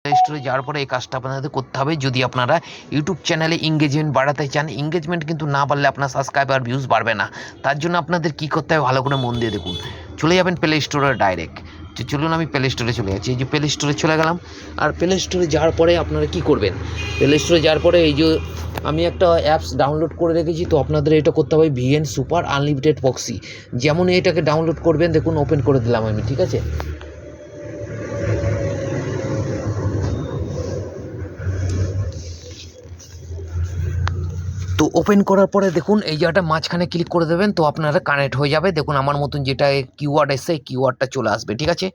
Play স্টোরে যাওয়ার পরে এই কাজটা আপনাদের করতে হবে যদি আপনারা ইউটিউব চ্যানেলে এঙ্গেজমেন্ট বাড়াতে চান। এঙ্গেজমেন্ট কিন্তু না বাড়লে আপনার সাবস্ক্রাইবার ভিউজ বাড়বে না। তার জন্য আপনাদের কী করতে হবে ভালো করে মন দিয়ে দেখুন। চলে যাবেন প্লে স্টোরে ডাইরেক্ট। তো চলুন আমি প্লে স্টোরে চলে যাচ্ছি। এই যে প্লে স্টোরে চলে গেলাম। আর প্লে স্টোরে যাওয়ার পরে আপনারা কী করবেন, প্লে স্টোরে যাওয়ার পরে এই যে আমি একটা অ্যাপস ডাউনলোড করে রেখেছি, তো আপনাদের এটা করতে হবে ভিএন সুপার আনলিমিটেড প্রক্সি। যেমন এটাকে ডাউনলোড করবেন দেখুন, ওপেন করে দিলাম আমি, ঠিক আছে। তো ওপেন করার পরে দেখুন এই জায়গাটা মাঝখানে ক্লিক করে দেবেন, তো আপনারা কানেক্ট হয়ে যাবে। দেখুন আমার মতন যেটা কিওয়ার্ড এসে এই কিওয়ার্ডটা চলে আসবে, ঠিক আছে।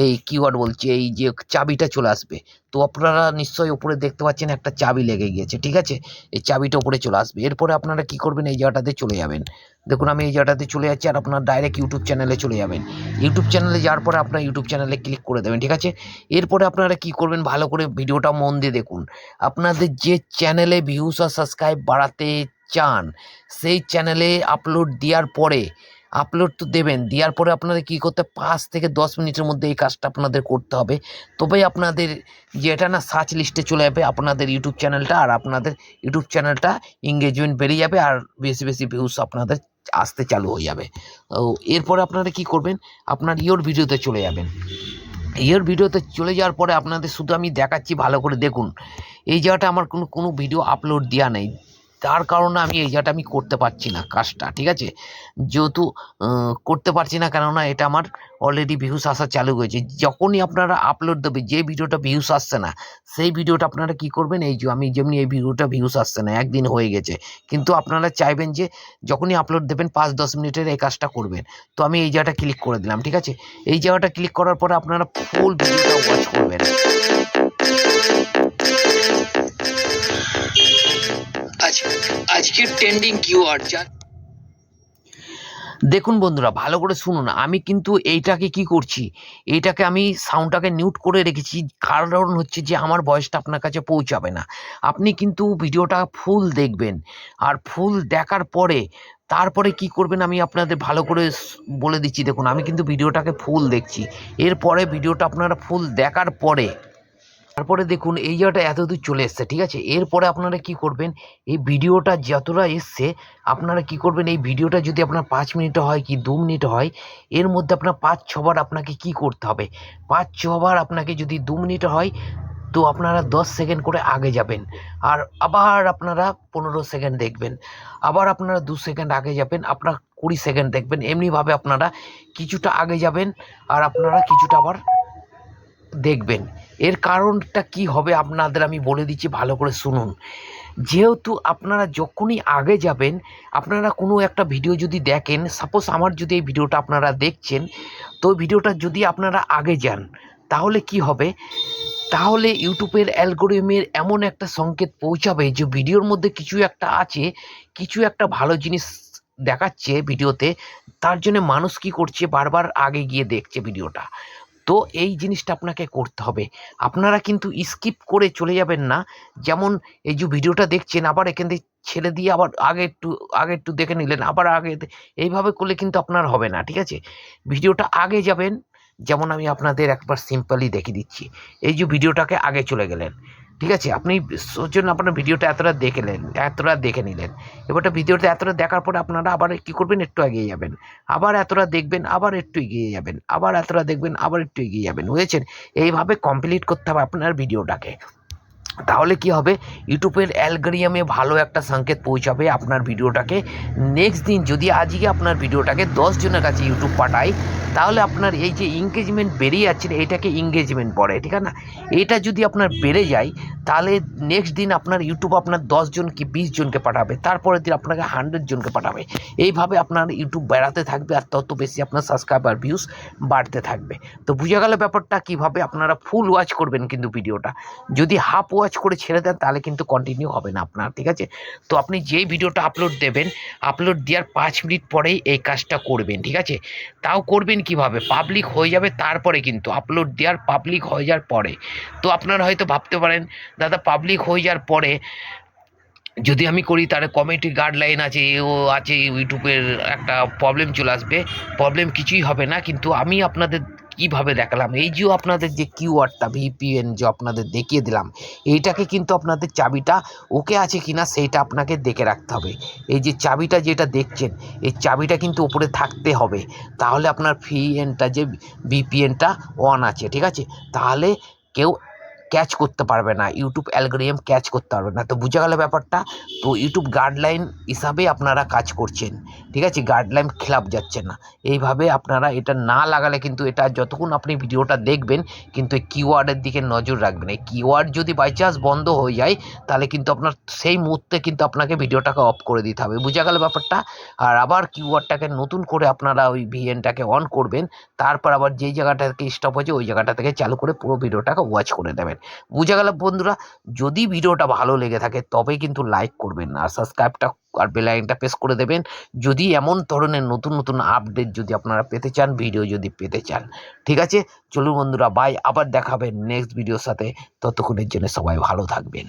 এই কিওয়ার্ড বলছি, এই যে চাবিটা চলে আসবে। তো আপনারা নিশ্চয়ই উপরে দেখতে পাচ্ছেন একটা চাবি লেগে গিয়েছে, ঠিক আছে। এই চাবিটা উপরে চলে আসবে। এরপরে আপনারা কি করবেন, এই জায়গাটাতে চলে যাবেন। দেখুন আমি এই জায়গাটাতে চলে যাচ্ছি, আর আপনার ডাইরেক্ট ইউটিউব চ্যানেলে চলে যাবেন। ইউটিউব চ্যানেলে যাওয়ার পরে আপনার ইউটিউব চ্যানেলে ক্লিক করে দেবেন, ঠিক আছে। এরপরে আপনারা কি করবেন, ভালো করে ভিডিওটা মন দিয়ে দেখুন। আপনাদের যে চ্যানেলে ভিউজ আর সাবস্ক্রাইব বাড়াতে চান সেই চ্যানেলে আপলোড দেওয়ার পরে, আপলোড তো দেবেন, দেওয়ার পরে আপনাদের কী করতে 5 থেকে 10 মিনিটের মধ্যে এই কাজটা আপনাদের করতে হবে। তবেই আপনাদের যেটা না সার্চ লিস্টে চলে যাবে আপনাদের ইউটিউব চ্যানেলটা, আর আপনাদের ইউটিউব চ্যানেলটা এঙ্গেজমেন্ট বেড়ে যাবে, আর বেশি বেশি ভিউজ আপনাদের আসতে চালু হয়ে যাবে। তো এরপরে আপনারা কি করবেন, আপনার ইয়োর ভিডিওতে চলে যাবেন। ইয়োর ভিডিওতে চলে যাওয়ার পরে আপনাদের শুধু আমি দেখাচ্ছি, ভালো করে দেখুন। এই জায়গাটা আমার কোনো ভিডিও আপলোড দেওয়া নেই, তার কারণে আমি এই জায়গাটা আমি করতে পারছি না কাজটা, ঠিক আছে। যেহেতু করতে পারছি না, কেননা এটা আমার অলরেডি ভিউস আসা চালু হয়েছে। যখনই আপনারা আপলোড দেবে, যে ভিডিওটা ভিউস আসছে না সেই ভিডিওটা আপনারা কি করবেন, এই যে আমি যেমনি এই ভিডিওটা ভিউস আসছে না, একদিন হয়ে গেছে, কিন্তু আপনারা চাইবেন যে যখনই আপলোড দেবেন 5-10 মিনিটের এই কাজটা করবেন। তো আমি এই জায়গাটা ক্লিক করে দিলাম, ঠিক আছে। এই জায়গাটা ক্লিক করার পরে আপনারা ফুল ভিডিওটা ওয়াচ করবেন। আজকের ট্রেন্ডিং কিওয়ার্ড দেখুন বন্ধুরা, ভালো করে শুনুন। আমি কিন্তু এইটাকে কি করছি, এইটাকে আমি সাউন্ডটাকে মিউট করে রেখেছি, কারণ হচ্ছে যে আমার ভয়েসটা আপনার কাছে পৌঁছাবে না। আপনি কিন্তু ভিডিওটা ফুল দেখবেন, আর ফুল দেখার পরে তারপরে কি করবেন আমি আপনাদের ভালো করে বলে দিচ্ছি। দেখুন আমি কিন্তু ভিডিওটাকে ফুল দেখছি, এরপরে ভিডিওটা আপনারা ফুল দেখার পরে তারপরে দেখুন এই জায়গাটা এতদূর চলে এসছে, ঠিক আছে। এরপরে আপনারা কি করবেন, এই ভিডিওটা যতটা এসছে আপনারা কি করবেন, এই ভিডিওটা যদি আপনার 5 মিনিট হয় কি 2 মিনিট হয়, এর মধ্যে আপনার 5-6 বার আপনাকে কি করতে হবে, 5-6 বার আপনাকে যদি 2 মিনিট হয় তো আপনারা 10 সেকেন্ড করে আগে যাবেন, আর আবার আপনারা 15 সেকেন্ড দেখবেন, আবার আপনারা 2 সেকেন্ড আগে যাবেন, আপনার 20 সেকেন্ড দেখবেন। এমনিভাবে আপনারা কিছুটা আগে যাবেন, আর আপনারা কিছুটা আবার দেখবেন। এর কারণটা কি হবে আপনাদের আমি বলে দিচ্ছি, ভালো করে শুনুন। যেহেতু আপনারা যখনই আগে যাবেন, আপনারা কোনো একটা ভিডিও যদি দেখেন, সাপোজ আমার যদি এই ভিডিওটা আপনারা দেখছেন, তো ভিডিওটা যদি আপনারা আগে যান তাহলে কি হবে, তাহলে ইউটিউবের অ্যালগরিদমের এমন একটা সংকেত পৌঁছাবে যে ভিডিওর মধ্যে কিছু একটা আছে, কিছু একটা ভালো জিনিস দেখাচ্ছে ভিডিওতে, তার জন্য মানুষ কি করছে বারবার আগে গিয়ে দেখছে ভিডিওটা। তো এই জিনিসটা আপনাকে করতে হবে। আপনারা কিন্তু স্কিপ করে চলে যাবেন না। যেমন এই যে ভিডিওটা দেখছেন, আবার এখান থেকে ছেড়ে দিয়ে আবার আগে একটু দেখে নিলেন, আবার এইভাবে করলে কিন্তু আপনার হবে না, ঠিক আছে। ভিডিওটা আগে যাবেন, যেমন আমি আপনাদের একবার সিম্পলি দেখিয়ে দিচ্ছি। এই যে ভিডিওটাকে আগে চলে গেলেন, ঠিক আছে। আপনি জন্য আপনার ভিডিওটা এতটা দেখে নিলেন। এবারটা ভিডিওটা এতটা দেখার পরে আপনারা আবার কী করবেন, একটু এগিয়ে যাবেন, আবার এতটা দেখবেন, আবার একটু এগিয়ে যাবেন, আবার এতটা দেখবেন, আবার একটু এগিয়ে যাবেন, বুঝেছেন। এইভাবে কমপ্লিট করতে হবে আপনার ভিডিওটাকে। তাহলে কি হবে, ইউটিউবের অ্যালগরিদমে ভালো একটা সংকেত পৌঁছাবে আপনার ভিডিওটাকে। নেক্সট দিন যদি আজকে আপনার ভিডিওটাকে 10 জনের কাছে ইউটিউব পাঠায়, তাহলে আপনার এই যে এঙ্গেজমেন্ট বেড়ে যাচ্ছে, এটাকে এঙ্গেজমেন্ট বলে, ঠিক আছে না। এটা যদি আপনার বেড়ে যায় তাহলে নেক্সট দিন আপনার ইউটিউব আপনার 10 জন কি 20 জনকে পাঠাবে, তারপরের দিন আপনাকে 100 জনকে পাঠাবে। এইভাবে আপনার ইউটিউব বেড়াতে থাকবে, আর তত বেশি আপনার সাবস্ক্রাইবার ভিউজ বাড়তে থাকবে। তো বুঝে গেল ব্যাপারটা, কীভাবে আপনারা ফুল ওয়াচ করবেন কিন্তু ভিডিওটা। যদি হাফ ওয়াচ করে ছেড়ে দেন তাহলে কিন্তু কন্টিনিউ হবে না আপনার, ঠিক আছে। তো আপনি যেই ভিডিওটা আপলোড দেবেন, আপলোড দেওয়ার 5 মিনিট পরেই এই কাজটা করবেন, ঠিক আছে। তাও করবেন কিভাবে, পাবলিক হয়ে যাবে তারপরে, কিন্তু আপলোড দেওয়ার পাবলিক হয়ে যাওয়ার পরে। তো আপনারা হয়তো ভাবতে পারেন দাদা পাবলিক হয়ে যাওয়ার পরে যদি আমি করি তাহলে কমিউনিটি গাইডলাইন আছে, ও আছে, ইউটিউবের একটা প্রবলেম চলে আসবে। প্রবলেম কিছুই হবে না, কিন্তু আমি আপনাদের কিভাবে দেখালাম, এই যে আপনাদের যে কিওয়ার্ডটা ভিপিএন যে আপনাদের দেখিয়ে দিলাম, এইটাকে কিন্তু আপনাদের চাবিটা ওকে আছে কিনা সেইটা আপনাকে দেখে রাখতে হবে। এই যে চাবিটা যেটা দেখছেন, এই চাবিটা কিন্তু উপরে থাকতে হবে, তাহলে আপনার ভিএনটা যে ভিপিএনটা অন আছে, ঠিক আছে? তাহলে কেউ ক্যাচ করতে পারবে না, ইউটিউব অ্যালগোরিদম ক্যাচ করতে পারবে না। তো বুঝে গেল ব্যাপারটা। তো ইউটিউব গাইডলাইন হিসাবে আপনারা কাজ করছেন, ঠিক আছে? গাইডলাইন খেলাপ যাচ্ছে না। এইভাবে আপনারা এটা না লাগালে কিন্তু এটা যতক্ষণ আপনি ভিডিওটা দেখবেন কিন্তু এই কিওয়ার্ডের দিকে নজর রাখবেন। এই কিওয়ার্ড যদি বাই চান্স বন্ধ হয়ে যায় তাহলে কিন্তু আপনার সেই মুহূর্তে কিন্তু আপনাকে ভিডিওটাকে অফ করে দিতে হবে। বুঝে গেল ব্যাপারটা? আর আবার কিওয়ার্ডটাকে নতুন করে আপনারা ওই ভিএনটাকে অন করবেন, তারপর আবার যেই জায়গাটা থেকে স্টপ হয়েছে ওই জায়গাটা থেকে চালু করে পুরো ভিডিওটাকে ওয়াচ করে দেবেন। বুঝে গেল বন্ধুরা? যদি ভিডিওটা ভালো লেগে থাকে তবেই কিন্তু লাইক করবেন আর সাবস্ক্রাইবটা আর বেল আইকনটা প্রেস করে দেবেন যদি এমন ধরনের নতুন নতুন আপডেট যদি আপনারা পেতে চান, ভিডিও যদি পেতে চান। ঠিক আছে, চলুন বন্ধুরা, বাই, আবার দেখা হবে নেক্সট ভিডিওর সাথে। ততক্ষণের জন্য সবাই ভালো থাকবেন।